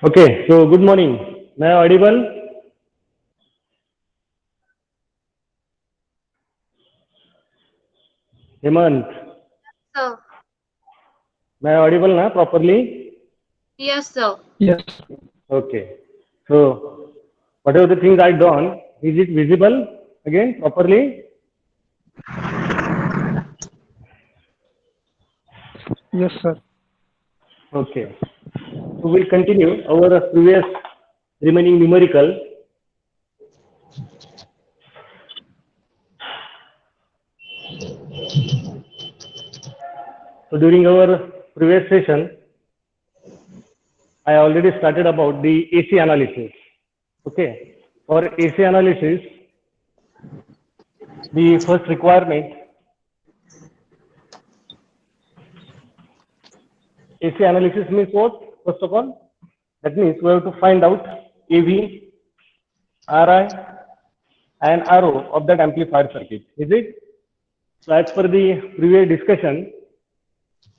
Okay, so good morning. May I audible? Hemant, Sir. may I audible now properly? Yes, sir. Yes, Okay. So whatever the things I done, is it visible again properly? yes, sir. Okay. So we'll continue our previous remaining numerical. So during our previous session, I already started about the AC analysis. Okay. For AC analysis, the first requirement, AC analysis means what? First of all, that means we have to find out AV, RI, and RO of that amplifier circuit. Is it? So as per the previous discussion,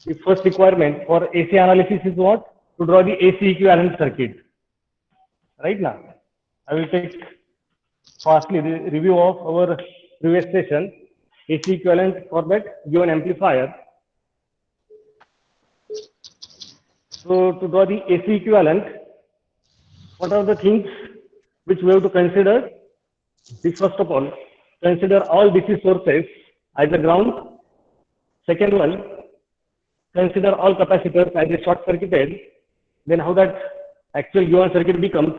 the first requirement for AC analysis is what? To draw the AC equivalent circuit. Right now, I will take fastly the review of our previous session. AC equivalent for that given amplifier. So to draw the AC equivalent, what are the things which we have to consider? The first of all, consider all DC sources as a ground. Second one, consider all capacitors as a short circuited. Then how that actual given circuit becomes.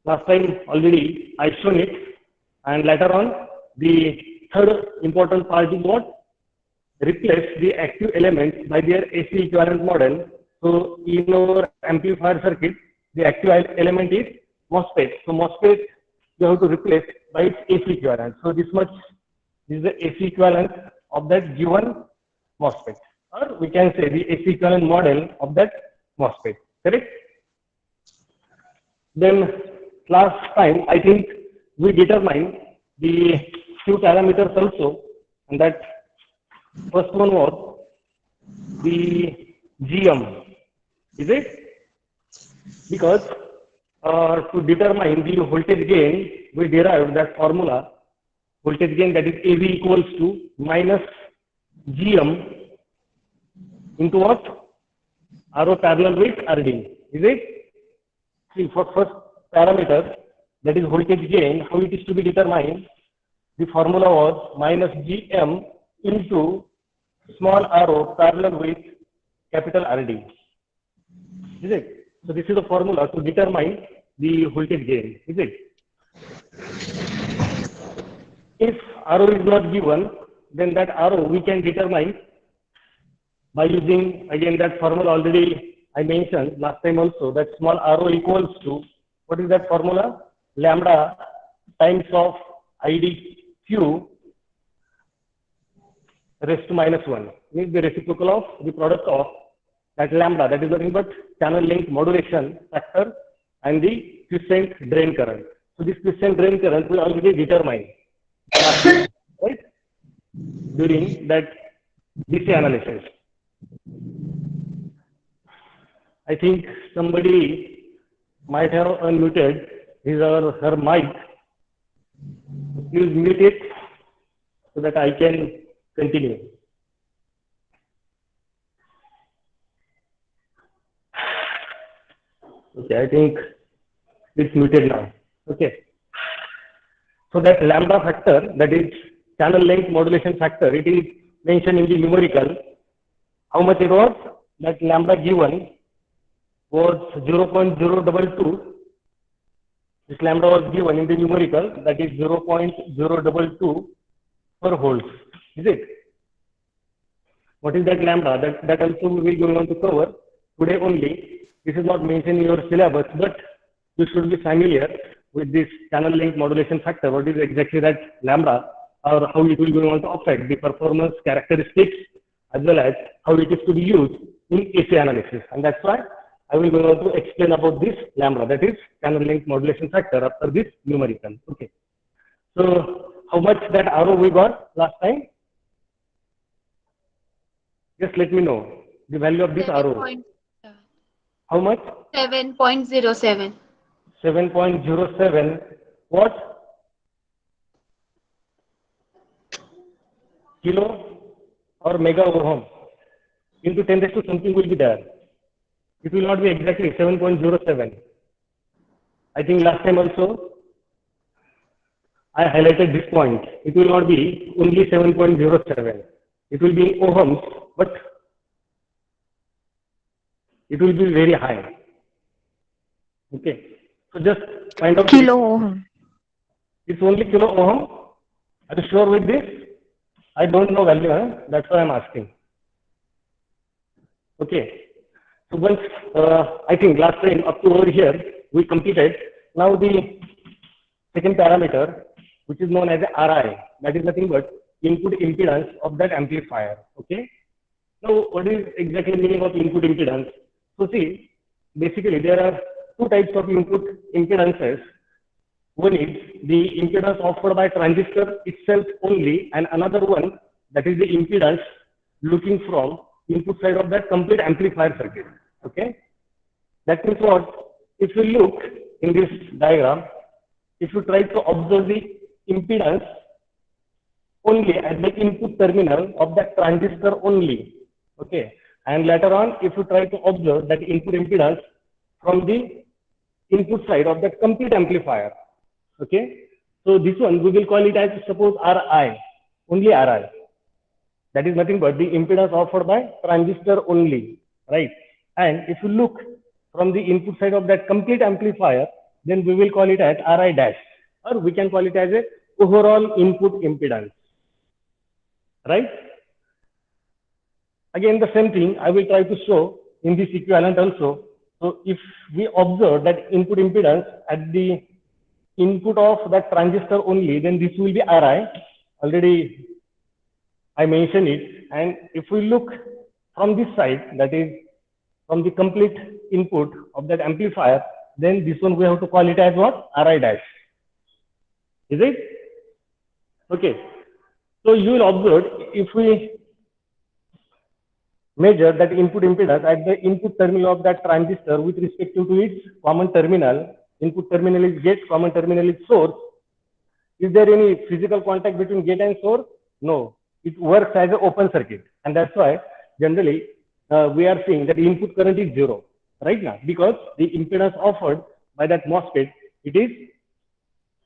Last time already I shown it, and later on the third important part is what? Replace the active elements by their AC equivalent model. So in our amplifier circuit, the active element is MOSFET. So MOSFET you have to replace by its AC equivalent. So this much is the AC equivalent of that given MOSFET, or we can say the AC equivalent model of that MOSFET. Correct? Then last time I think we determined the few parameters also, and that first one was the GM. Is it? Because to determine the voltage gain, we derived that formula, voltage gain, that is AV equals to minus GM into what? RO parallel with RD. Is it? See, for first parameter, that is voltage gain, how it is to be determined? The formula was minus GM into small RO parallel with capital RD. Is it? So this is the formula to determine the voltage gain. Is it? If RO is not given, then that RO we can determine by using again that formula already I mentioned last time also, that small RO equals to, what is that formula? Lambda times of IDQ raised to minus 1, means the reciprocal of the product of that lambda, that is nothing but channel length modulation factor and the quiescent drain current. So this quiescent drain current we already determined last time, right? During that DC analysis. I think somebody might have unmuted his or her mic. Please mute it so that I can continue. Okay, I think it's muted now. Okay. So that lambda factor, that is channel length modulation factor, it is mentioned in the numerical. How much it was? That lambda given was 0.022. This lambda was given in the numerical, that is 0.022 per volts. Is it? What is that lambda? That also we will go on to cover today only. This is not mentioned in your syllabus, but you should be familiar with this channel length modulation factor. What is exactly that lambda, or how it will go on to affect the performance characteristics, as well as how it is to be used in AC analysis. And that's why I will go on to explain about this lambda, that is channel length modulation factor, after this numerical. Okay. So how much that RO we got last time? Just let me know the value of this RO. 7.7. How much? 7.07. 7.07. What? Kilo or mega ohm into 10 raised to something will be there. It will not be exactly 7.07. I think last time also I highlighted this point. It will not be only 7.07. It will be in ohms, but it will be very high. Okay. So just find out. Kilo ohm. It's only kilo ohm. Are you sure with this? I don't know value. That's why I'm asking. Okay. So once I think last time up to over here we completed. Now the second parameter, which is known as Ri, that is nothing but input impedance of that amplifier. Okay. Now, what is exactly the meaning of input impedance? So see, basically there are two types of input impedances. One is the impedance offered by transistor itself only, and another one that is the impedance looking from input side of that complete amplifier circuit. Okay. That means what? If you look in this diagram, if you try to observe the impedance only at the input terminal of that transistor only, okay, and later on if you try to observe that input impedance from the input side of that complete amplifier, okay, so this one we will call it as suppose Ri, only Ri, that is nothing but the impedance offered by transistor only, right? And if you look from the input side of that complete amplifier, then we will call it as Ri dash, or we can call it as a overall input impedance, right? Again, the same thing I will try to show in this equivalent also. So if we observe that input impedance at the input of that transistor only, then this will be Ri. Already I mentioned it. And if we look from this side, that is from the complete input of that amplifier, then this one we have to call it as what? Ri dash. Is it? Okay. So you will observe if we measure that input impedance at the input terminal of that transistor with respect to its common terminal. Input terminal is gate, common terminal is source. Is there any physical contact between gate and source? No. It works as an open circuit, and that's why generally we are seeing that the input current is zero right now, because the impedance offered by that MOSFET, it is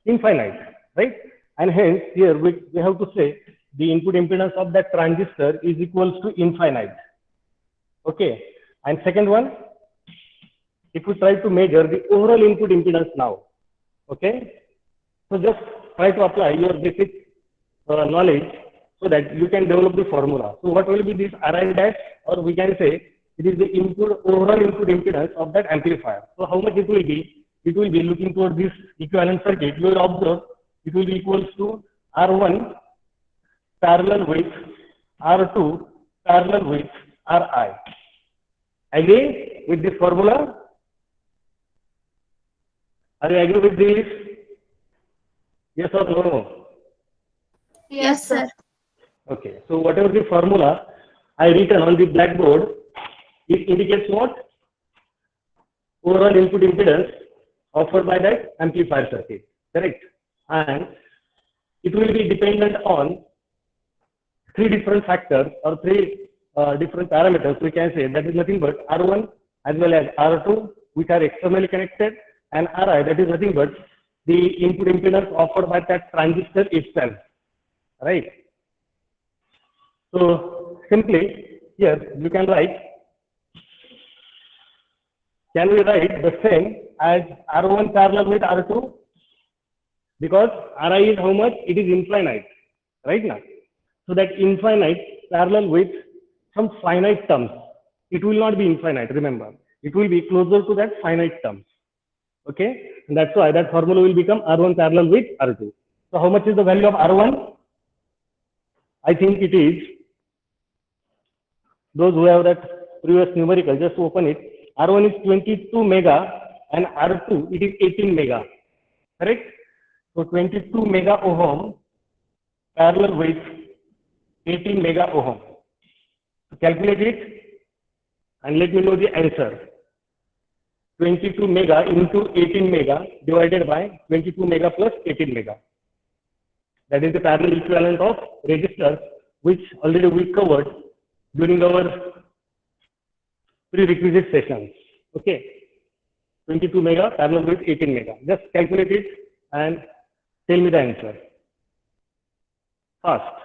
infinite, right? And hence here we have to say the input impedance of that transistor is equals to infinite. Okay. And second one, if we try to measure the overall input impedance now, okay, so just try to apply your basic knowledge so that you can develop the formula. So what will be this Ri dash, or we can say it is the input overall input impedance of that amplifier. So how much it will be? It will be looking toward this equivalent circuit. You will observe it will be equals to R1 parallel with R2 parallel with Ri. Agree with this formula? Are you agree with this? Yes or no? Yes, sir. Okay. So whatever the formula I written on the blackboard, it indicates what? Overall input impedance offered by that amplifier circuit. Correct? And it will be dependent on three different factors or three different parameters. We can say that is nothing but R1 as well as R2, which are externally connected, and Ri, that is nothing but the input impedance offered by that transistor itself, right? So simply here you can write, can we write the same as R1 parallel with R2? Because Ri is how much? It is infinite, right now. So that infinite parallel with some finite terms. It will not be infinite, remember. It will be closer to that finite terms. Okay, and that's why that formula will become R1 parallel with R2. So how much is the value of R1? I think it is, those who have that previous numerical, just open it. R1 is 22 mega and R2 it is 18 mega, correct? So 22 mega ohm parallel with 18 mega ohm. So calculate it and let me know the answer. 22 mega into 18 mega divided by 22 mega plus 18 mega. That is the parallel equivalent of resistors, which already we covered during our prerequisite sessions. Okay, 22 mega parallel with 18 mega. Just calculate it and tell me the answer fast.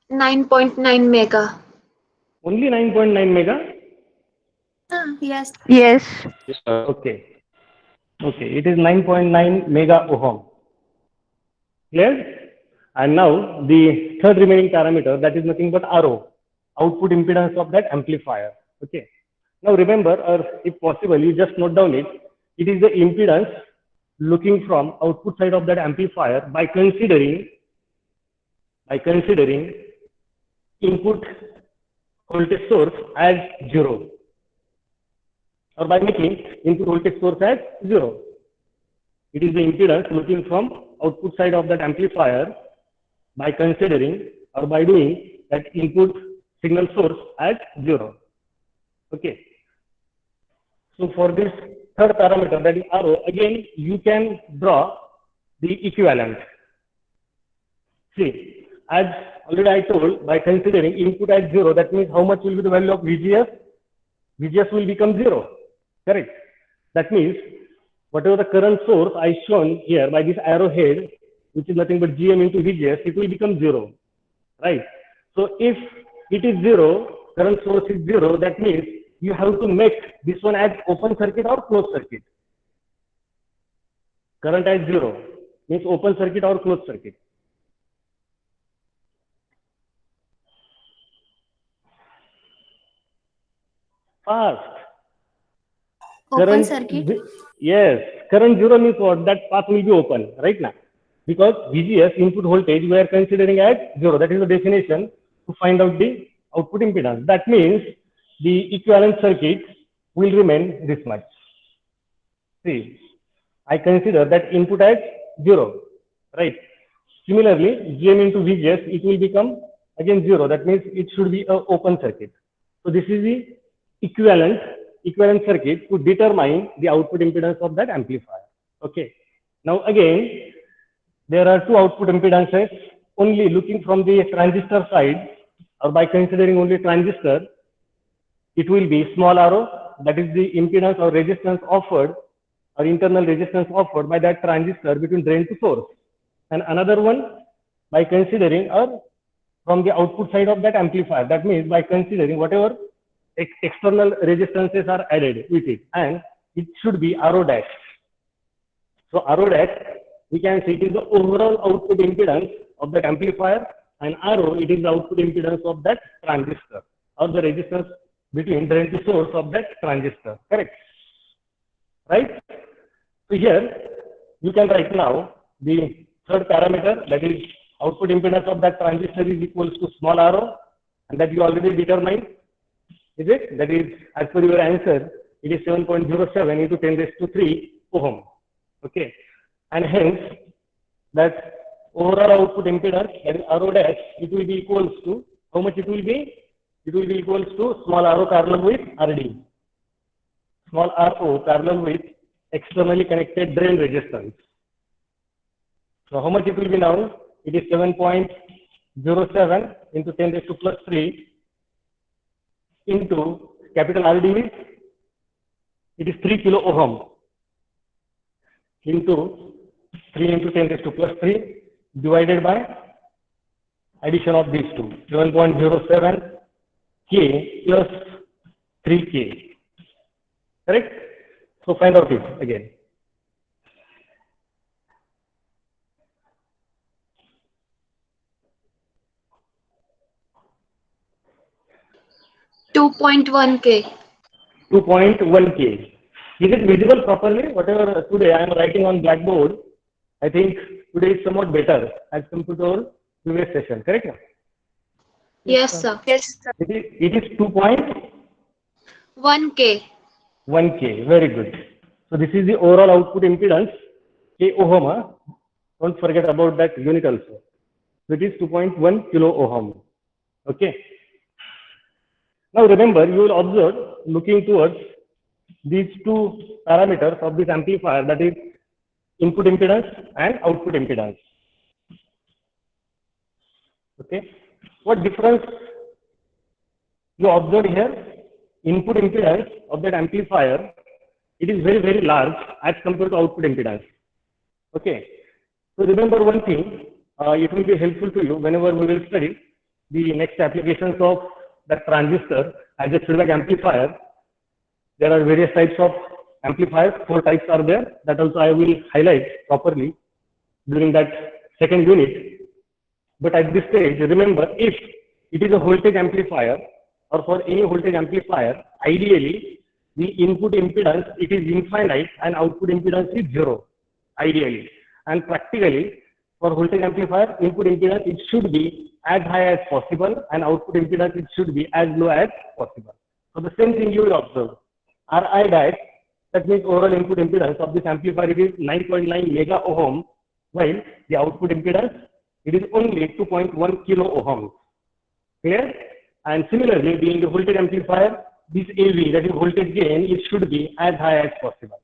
$9.9 mega. Only 9.9 mega? Yes. Yes. Okay. Okay, it is 9.9 mega ohm. Clear? And now the third remaining parameter, that is nothing but RO, output impedance of that amplifier. Okay. Now remember, or if possible, you just note down it. It is the impedance looking from output side of that amplifier by considering input voltage source as 0, or by making input voltage source as 0. It is the impedance looking from output side of that amplifier by considering or by doing that input signal source as 0. Okay. So for this third parameter, that is RO, again you can draw the equivalent. See, as already I told, by considering input as 0, that means how much will be the value of VGS? VGS will become 0. Correct. That means whatever the current source I shown here by this arrow head, which is nothing but GM into VGS, it will become 0. Right. So if it is 0, current source is 0, that means you have to make this one as open circuit or closed circuit. Current as 0 means open circuit or closed circuit. Fast. Open Current, circuit. yes, current 0 means what? That path will be open right now. Because VGS input voltage we are considering as 0. That is the definition to find out the output impedance. That means the equivalent circuit will remain this much. See, I consider that input as 0, right? Similarly, GM into VGS, it will become again 0. That means it should be an open circuit. So this is the equivalent circuit to determine the output impedance of that amplifier. Okay. Now again, there are two output impedances. Only looking from the transistor side, or by considering only transistor, it will be small RO, that is the impedance or resistance offered, or internal resistance offered by that transistor between drain to source. And another one by considering or from the output side of that amplifier. That means by considering whatever external resistances are added with it, and it should be RO dash. So RO dash, we can say it is the overall output impedance of that amplifier, and RO, it is the output impedance of that transistor, or the resistance between drain to source of that transistor. Correct? Right? So here you can write now the third parameter, that is output impedance of that transistor is equals to small RO, and that you already determined. Is it? That is, as per your answer, it is 7.07 into 10 raised to 3 ohm. Okay. And hence, that overall output impedance, that is RO dash, it will be equals to, how much it will be? It will be equals to small RO parallel with RD. Small RO parallel with externally connected drain resistance. So how much it will be now? It is 7.07 into 10 raised to plus 3 into capital RD is, it is 3 kilo ohm into 3 into 10 raised to plus 3 divided by addition of these two, 7.07 K plus 3 K. Correct? So find out it again. $2.1 K. 2.1 K. Is it visible properly? Whatever today I am writing on blackboard, I think today is somewhat better as compared to our previous session. Correct? Yes, sir. Yes, sir. It is 2.1 K. Very good. So this is the overall output impedance, K ohm. Don't forget about that unit also. That is 2.1 kilo ohm. Okay. Now remember, you will observe looking towards these two parameters of this amplifier, that is input impedance and output impedance. Okay. What difference you observe here? Input impedance of that amplifier, it is very, very large as compared to output impedance. Okay. So remember one thing, it will be helpful to you whenever we will study the next applications of that transistor as a feedback amplifier. There are various types of amplifiers, 4 types are there. That also I will highlight properly during that second unit. But at this stage, remember, if it is a voltage amplifier or for any voltage amplifier, ideally the input impedance, it is infinite and output impedance is 0, ideally. And practically, for voltage amplifier, input impedance, it should be as high as possible and output impedance, it should be as low as possible. So the same thing you will observe. Ri dash, that means overall input impedance of this amplifier, it is 9.9 mega ohm, while the output impedance, it is only 2.1 kilo ohm. Clear? And similarly, being a voltage amplifier, this AV, that is voltage gain, it should be as high as possible.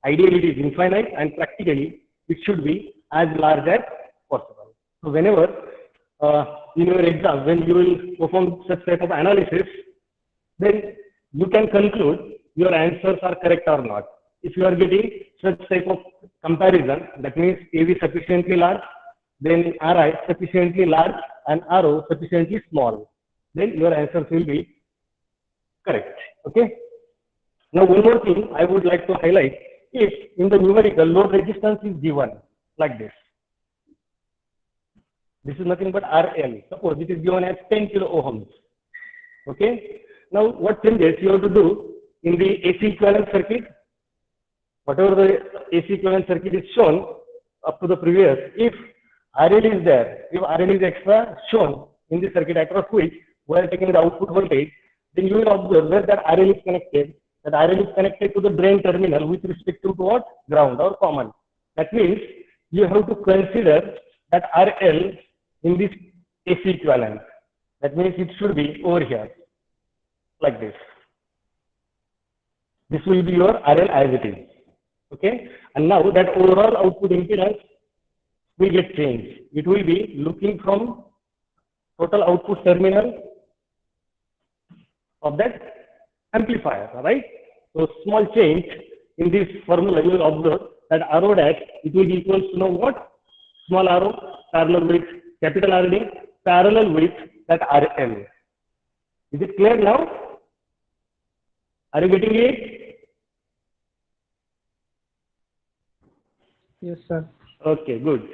Ideally, it is infinite and practically, it should be as large as possible. So whenever in your exam, when you will perform such type of analysis, then you can conclude your answers are correct or not. If you are getting such type of comparison, that means AV sufficiently large, then Ri sufficiently large and Ro sufficiently small, then your answers will be correct. Okay. Now one more thing I would like to highlight, if in the numerical load resistance is given like this. This is nothing but RL. Suppose it is given as 10 kilo ohms. Okay. Now what changes you have to do in the AC equivalent circuit? Whatever the AC equivalent circuit is shown up to the previous, if RL is there, if RL is extra shown in the circuit across which we are taking the output voltage, then you will observe where that RL is connected. That RL is connected to the drain terminal with respect to what? Ground or common. That means you have to consider that RL in this AC equivalent. That means it should be over here, like this. This will be your RL as it is. Okay. And now that overall output impedance will get changed. It will be looking from total output terminal of that amplifier, right? So small change in this formula, you will observe that Ro dash, it will be equal to know what? Small Ro parallel with capital RD parallel with that RL. Is it clear now? Are you getting it? Yes, sir. Okay, good.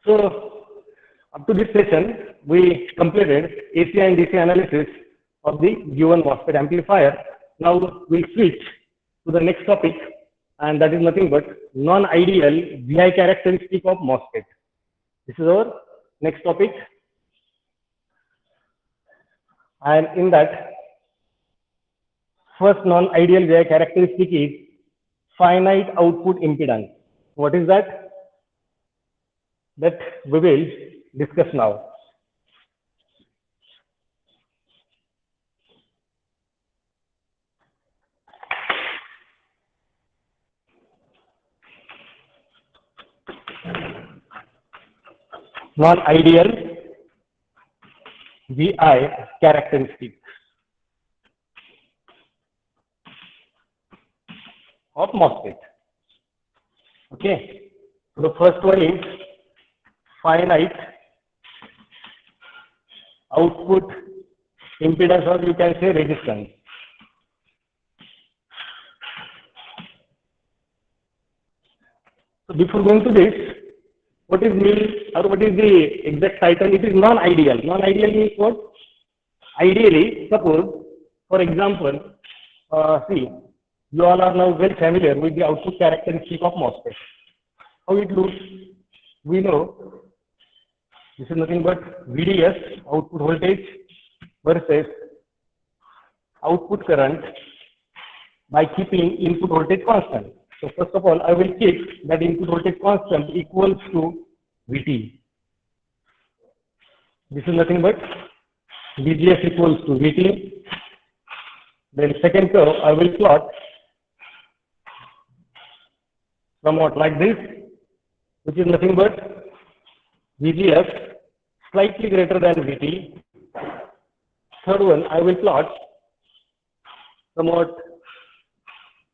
So up to this session, we completed AC and DC analysis of the given MOSFET amplifier. Now we'll switch to the next topic, and that is nothing but non-ideal VI characteristic of MOSFET. This is our next topic, and in that, first non-ideal VI characteristic is finite output impedance. What is that? That we will discuss now. Non-ideal VI characteristic of MOSFET. Okay, so the first one is finite output impedance, or you can say resistance. So before going to this, what is the exact title? It is non-ideal. Non-ideal means what? Ideally, suppose, for example, see, you all are now very familiar with the output characteristic of MOSFET. How it looks, we know this is nothing but VDS, output voltage, versus output current by keeping input voltage constant. So first of all, I will keep that input voltage constant equals to VT. This is nothing but VGS equals to VT. Then second curve I will plot somewhat like this, which is nothing but VGS slightly greater than VT. Third one I will plot somewhat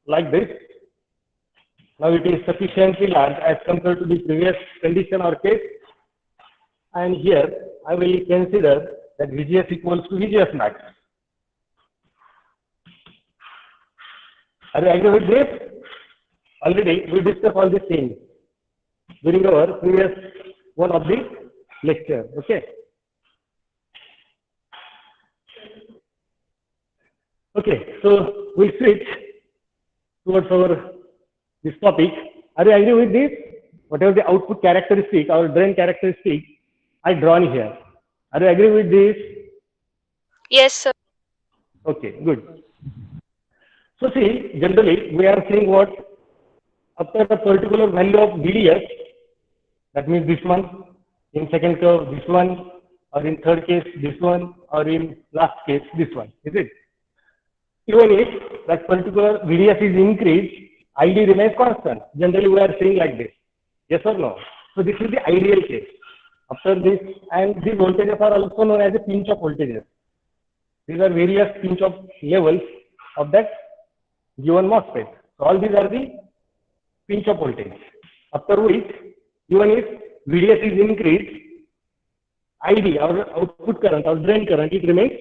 like this. Now it is sufficiently large as compared to the previous condition or case. And here I will consider that VGS equals to VGS max. Are you agree with this? Already we discussed all these things during our previous one of the lecture. Okay. Okay, so we'll switch towards our this topic. Are you agree with this? Whatever the output characteristic or drain characteristic I drawn here. Are you agree with this? Yes, sir. Okay, good. So see, generally we are saying what after a particular value of VDS, that means this one, in second curve this one, or in third case this one, or in last case this one, is it? Even if that particular VDS is increased, ID remains constant. Generally we are saying like this. Yes or no? So this is the ideal case. After this, and these voltages are also known as a pinch of voltages. These are various pinch of levels of that given MOSFET. So all these are the pinch of voltage. After which, even if VDS is increased, ID, our output current or drain current, it remains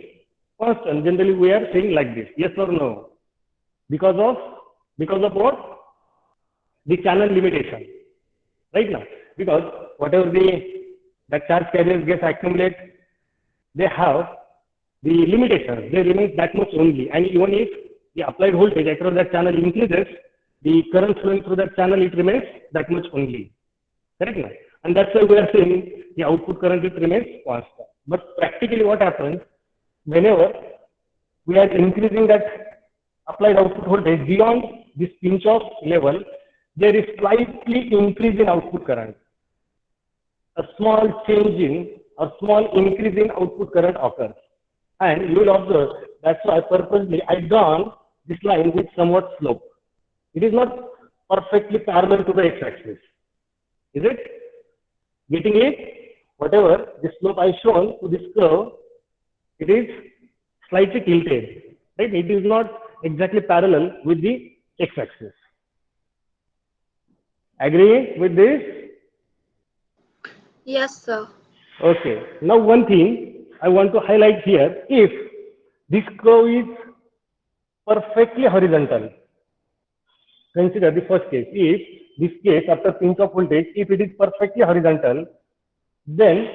constant. Generally we are saying like this. Yes or no? Because of what? The channel limitation. Right now. Because whatever the charge carriers get accumulate, they have the limitations. They remain that much only. And even if the applied voltage across that channel increases, the current flowing through that channel, it remains that much only. Correct now? And that's why we are saying the output current, it remains constant. But practically what happens, whenever we are increasing that applied output voltage beyond this pinch off level, there is slightly increase in output current. A small change in or small increase in output current occurs. And you will observe, that's why purposely I drawn this line with somewhat slope. It is not perfectly parallel to the x-axis. Is it? Getting it? Whatever the slope I shown to this curve, it is slightly tilted. Right? It is not exactly parallel with the x-axis. Agree with this? Yes, sir. Okay. Now one thing I want to highlight here, if this curve is perfectly horizontal, consider the first case. If this case after pinch of voltage, if it is perfectly horizontal, then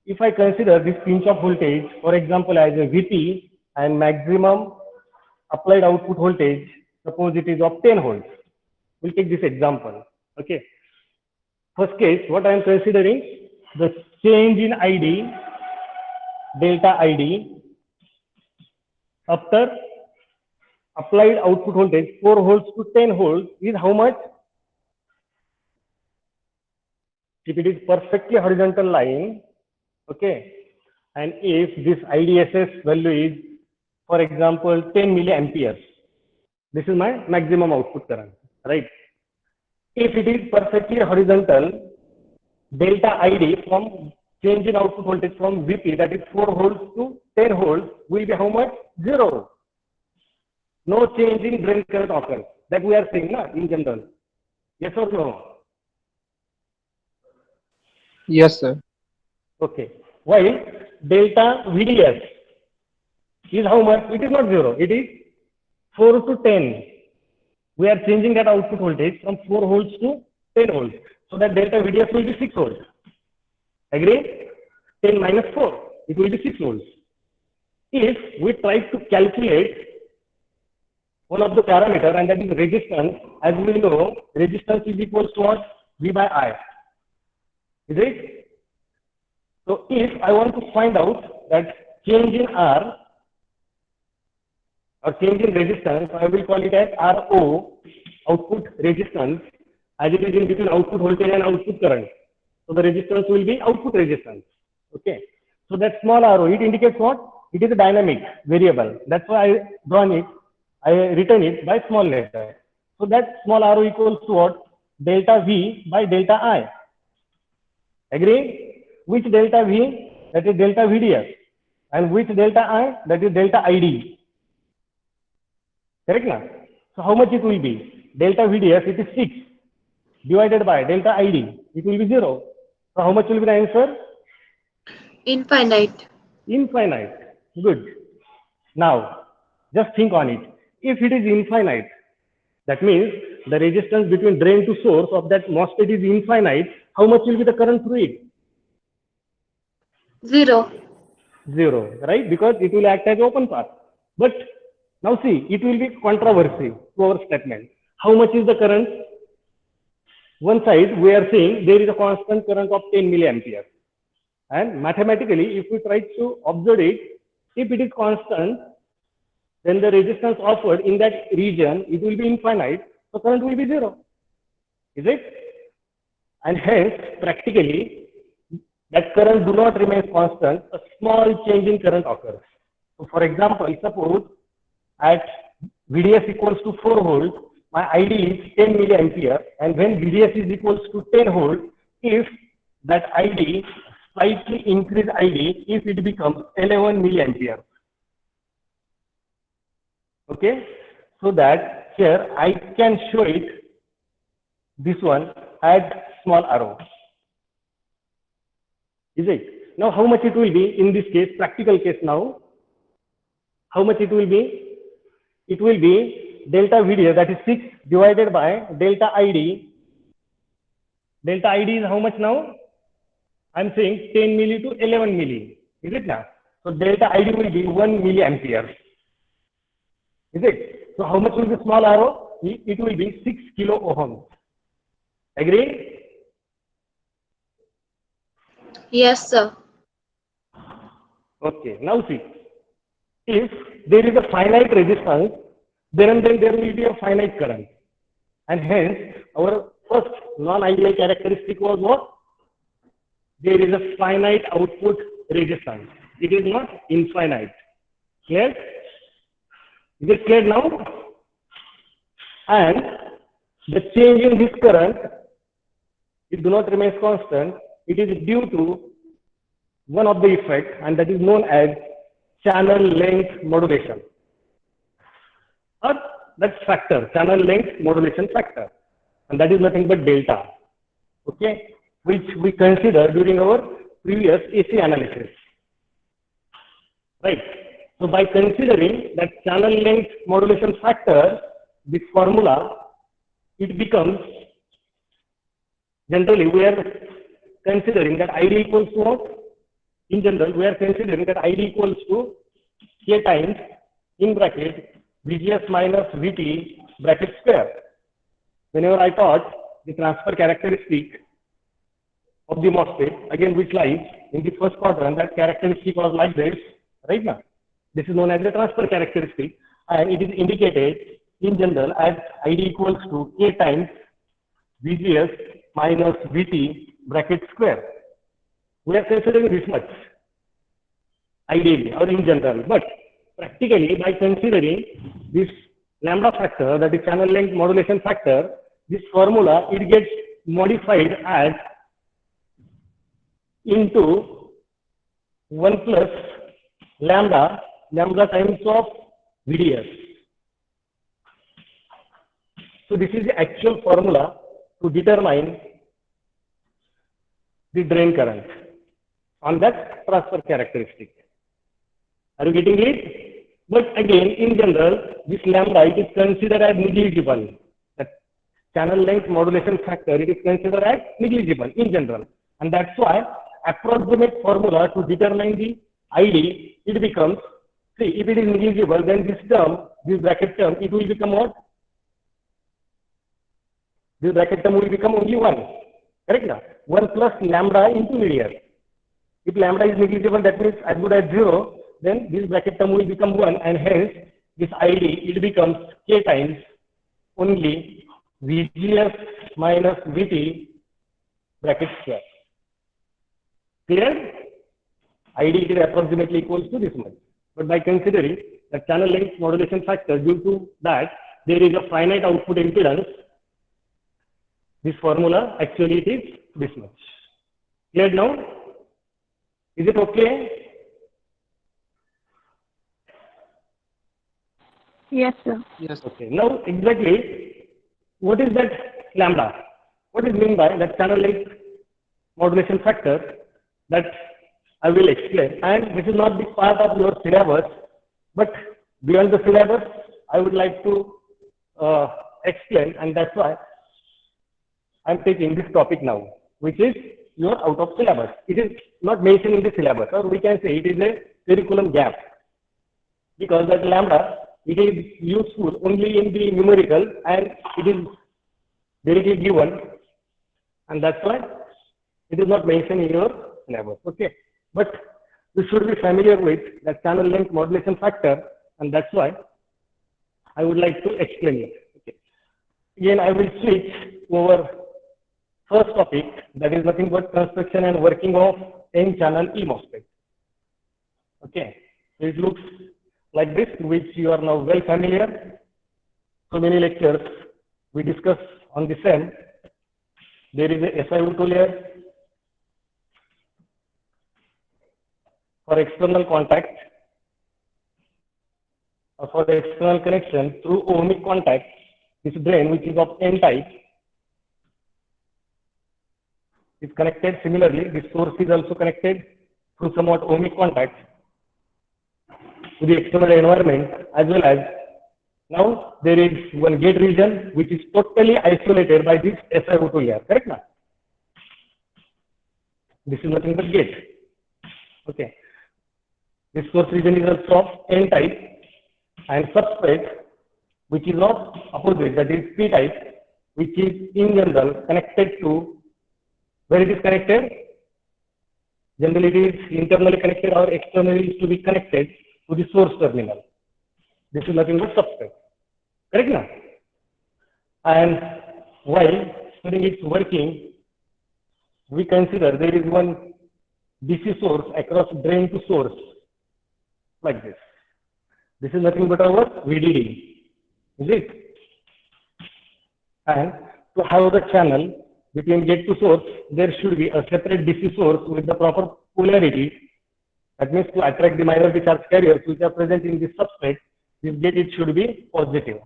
if I consider this pinch of voltage, for example, as a VT and maximum applied output voltage, suppose it is of 10 volts. We'll take this example. Okay. First case, what I am considering, the change in ID, delta ID, after applied output voltage 4 volts to 10 volts is how much? If it is perfectly horizontal line, okay, and if this IDSS value is, for example, 10 milliamperes, this is my maximum output current, right? If it is perfectly horizontal, delta ID from change in output voltage from VP, that is 4 volts to 10 volts, will be how much? 0. No change in drain current occurs. That we are saying in general. Yes or no? Yes, sir. Okay. While delta VDS is how much? It is not 0. It is 4 to 10. We are changing that output voltage from 4 volts to 10 volts. So that delta VDS will be 6 volts. Agree? 10 minus 4. It will be 6 volts. If we try to calculate one of the parameter, and that is resistance, as we know, resistance is equal to what? V by I. Is it? So if I want to find out that change in R or change in resistance, I will call it as RO, output resistance, as it is in between output voltage and output current. So the resistance will be output resistance. Okay. So that small arrow, it indicates what? It is a dynamic variable. That's why I drawn it. I written it by small letter. So that small arrow equals to what? Delta V by delta I. Agree? Which delta V? That is delta VDS. And which delta I? That is delta ID. Correct now? So how much it will be? Delta VDS, it is 6 divided by delta ID. It will be 0. So how much will be the answer? Infinite. Infinite. Good. Now, just think on it. If it is infinite, that means the resistance between drain to source of that MOSFET is infinite. How much will be the current through it? 0. 0, right? Because it will act as open path. But now see, it will be controversy to our statement. How much is the current? One side, we are saying there is a constant current of 10 milliampere. And mathematically, if we try to observe it, if it is constant, then the resistance offered in that region, it will be infinite, so current will be 0. Is it? And hence, practically, that current do not remain constant, a small change in current occurs. So for example, suppose at VDS equals to 4 volts, my ID is 10 milliampere, and when VDS is equals to 10 volts, if that ID slightly increase ID, if it becomes 11 milliampere. Okay, so that here I can show it, this one, add small arrow. Is it? Now how much it will be in this case, practical case now? How much it will be? It will be delta VDS, that is 6 divided by delta ID. Delta ID is how much now? I'm saying 10 milli to 11 milli. Is it now? So delta ID will be 1 milliampere. Is it? So how much will be small arrow? It will be 6 kilo ohms. Agree? Yes, sir. Okay. Now see, if there is a finite resistance, then there will be a finite current. And hence, our first non-ideal characteristic was what? There is a finite output resistance. It is not infinite. Clear? Is it clear now? And the change in this current, it do not remain constant. It is due to one of the effects, and that is known as channel length modulation. Or that factor, channel length modulation factor. And that is nothing but delta. Okay? Which we consider during our previous AC analysis. Right? So by considering that channel length modulation factor, this formula, it becomes, generally we are considering that ID equals to what? In general, we are considering that ID equals to K times, in bracket, VGS minus VT bracket square. Whenever I taught the transfer characteristic of the MOSFET, again which lies in the first quadrant, that characteristic was like this, right now. This is known as the transfer characteristic, and it is indicated in general as ID equals to K times VGS minus VT bracket square. We are considering this much, ideally or in general, but practically by considering this lambda factor, that is channel length modulation factor, this formula, it gets modified as into 1 plus lambda times of VDS. So this is the actual formula to determine the drain current on that transfer characteristic. Are you getting it? But again, in general, this lambda, it is considered as negligible. That channel length modulation factor, it is considered as negligible in general. And that's why approximate formula to determine the ID, it becomes, see, if it is negligible, then this term, this bracket term, it will become what? This bracket term will become only 1. Correct? Now? 1 plus lambda into VDS. If lambda is negligible, that means as good as 0, then this bracket term will become 1, and hence this ID, it becomes K times only VGS minus VT bracket square. Clear? ID it is approximately equals to this much. But by considering the channel length modulation factor, due to that there is a finite output impedance, this formula actually it is this much. Clear now? Is it okay? Yes, sir. Yes. Okay. Now exactly what is that lambda? What is meant by that channel length modulation factor? That I will explain. And this is not the part of your syllabus, but beyond the syllabus, I would like to explain, and that's why I'm taking this topic now, which is your out of syllabus. It is not mentioned in the syllabus, or we can say it is a curriculum gap, because that lambda, it is useful only in the numerical and it is directly given, and that's why it is not mentioned in your syllabus. Okay, but you should be familiar with the channel length modulation factor, and that's why I would like to explain it. Okay. Again, I will switch over first topic, that is nothing but construction and working of N-channel E MOSFET. Okay, it looks like this, which you are now well familiar. So many lectures we discuss on the same. There is a SiO2 layer for external contact or for the external connection through ohmic contact. This drain, which is of N type, is connected. Similarly, this source is also connected through somewhat ohmic contact to the external environment, as well as now there is one gate region which is totally isolated by this SiO2 layer. Correct now? This is nothing but gate. Okay. This source region is also of N type, and substrate which is of opposite, that is P type, which is in general connected to, where it is connected? Generally it is internally connected or externally is to be connected to the source terminal. This is nothing but substrate. Correct now? And while studying its working, we consider there is one DC source across drain to source, like this. This is nothing but our VDD. Is it? And to have the channel between gate to source, there should be a separate DC source with the proper polarity. That means to attract the minority charge carriers which are present in this substrate, this gate it should be positive.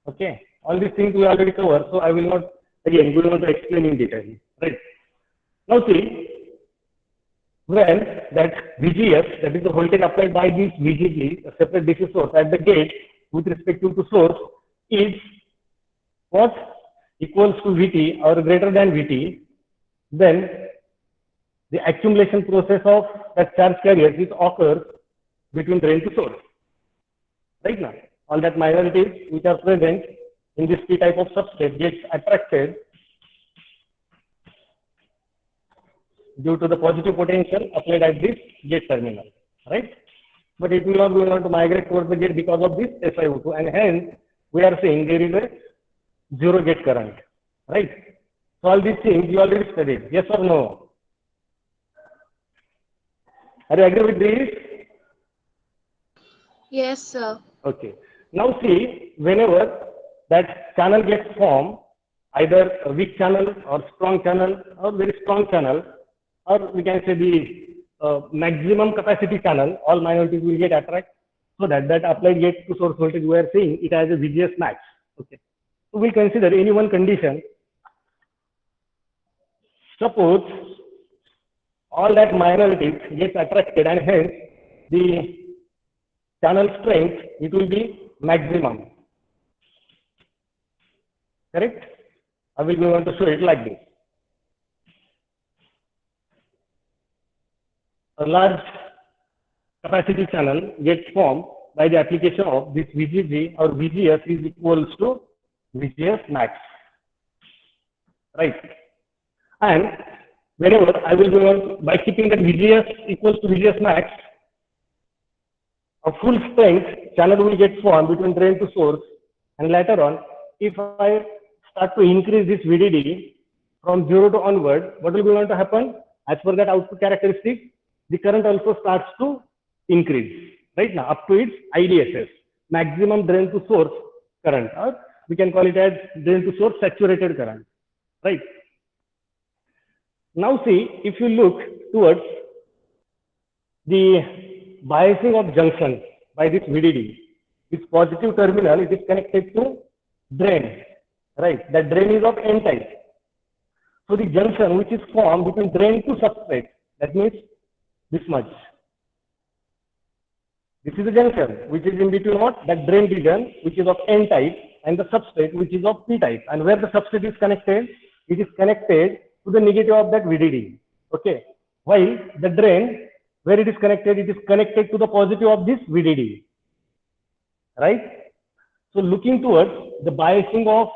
Okay. All these things we already covered, so I will not again go on to explain in detail. Right. Now see, when that VGS, that is the voltage applied by this VGG, a separate DC source at the gate with respect to source, is what? Equals to VT or greater than VT, then the accumulation process of that charge carriers is occurs between drain to source. Right now, all that minorities which are present in this P type of substrate gets attracted due to the positive potential applied at this gate terminal, right? But it will not go on to migrate towards the gate because of this SiO2, and hence we are saying there is a zero gate current, right? So all these things you already studied, yes or no? Are you agree with this? Yes, sir. Okay. Now see, whenever that channel gets formed, either a weak channel or strong channel or very strong channel, or we can say the maximum capacity channel, all minorities will get attracted, so that applied gate to source voltage we are saying it has a VGS max. Okay. So we consider any one condition. Suppose all that minorities gets attracted, and hence the channel strength it will be maximum. Correct? I will go on to show it like this. A large capacity channel gets formed by the application of this VGG or VGS is equals to VGS max. Right? And whenever I will go on by keeping that VGS equals to VGS max, a full strength channel will get formed between drain to source, and later on, if I start to increase this VDD from 0 to onward, what will be going to happen? As per that output characteristic, the current also starts to increase, right now, up to its IDSS, maximum drain to source current, or we can call it as drain to source saturated current, right? Now see, if you look towards the biasing of junction by this VDD, this positive terminal, it is connected to drain, right? That drain is of N type. So the junction which is formed between drain to substrate, that means this much. This is the junction which is in between what? That drain region which is of N type and the substrate which is of P type. And where the substrate is connected, it is connected to the negative of that VDD. Okay. While the drain, where it is connected to the positive of this VDD. Right? So looking towards the biasing of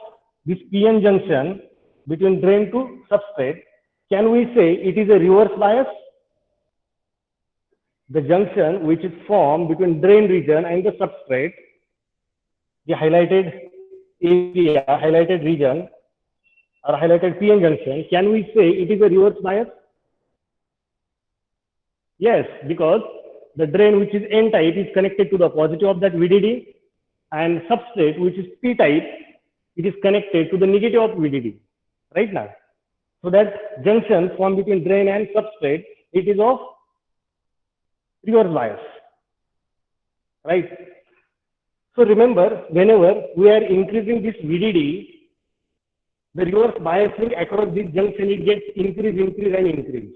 this PN junction between drain to substrate, can we say it is a reverse bias? The junction which is formed between drain region and the substrate, the highlighted area, highlighted region, or highlighted PN junction, can we say it is a reverse bias? Yes, because the drain which is N type is connected to the positive of that VDD, and substrate which is P type, it is connected to the negative of VDD, right now. So that junction formed between drain and substrate, it is of reverse bias, right? So remember, whenever we are increasing this VDD, the reverse biasing across this junction, it gets increase.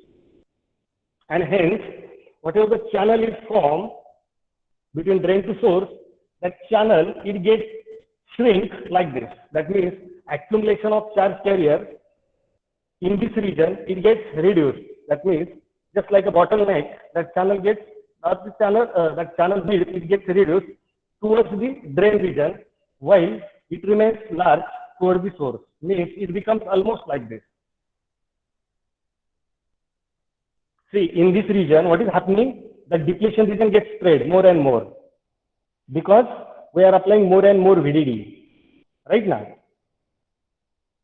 And hence, whatever the channel is formed between drain to source, that channel, it gets shrink like this. That means accumulation of charge carrier in this region, it gets reduced. That means just like a bottleneck, that channel width, it gets reduced towards the drain region, while it remains large towards the source. Means it becomes almost like this. See, in this region, what is happening? The depletion region gets spread more and more because we are applying more and more VDD right now.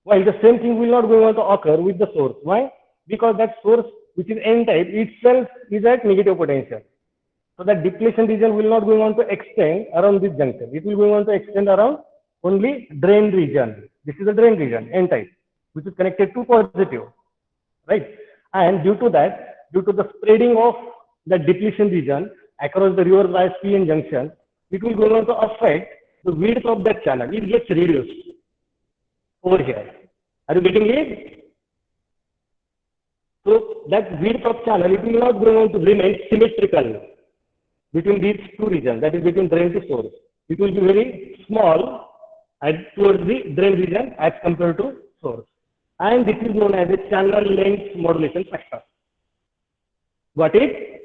While the same thing will not going to occur with the source. Why? Because that source, which is N type, itself is at negative potential. So that depletion region will not going on to extend around this junction. It will going on to extend around only drain region. This is the drain region, N type, which is connected to positive, right? And due to that, due to the spreading of the depletion region across the reverse bias PN junction, it will go on to affect the width of that channel. It gets reduced over here. Are you getting it? So that width of channel, it will not go on to remain symmetrical between these two regions, that is between drain to source. It will be very small towards the drain region as compared to source. And this is known as a channel length modulation factor. Got it?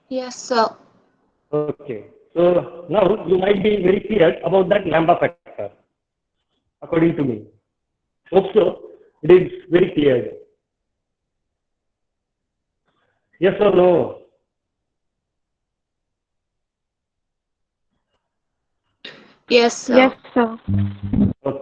Yes, sir. Okay. So now you might be very clear about that lambda factor, according to me. Hope so. It is very clear. Yes or no? Yes, sir. Yes, sir. Okay.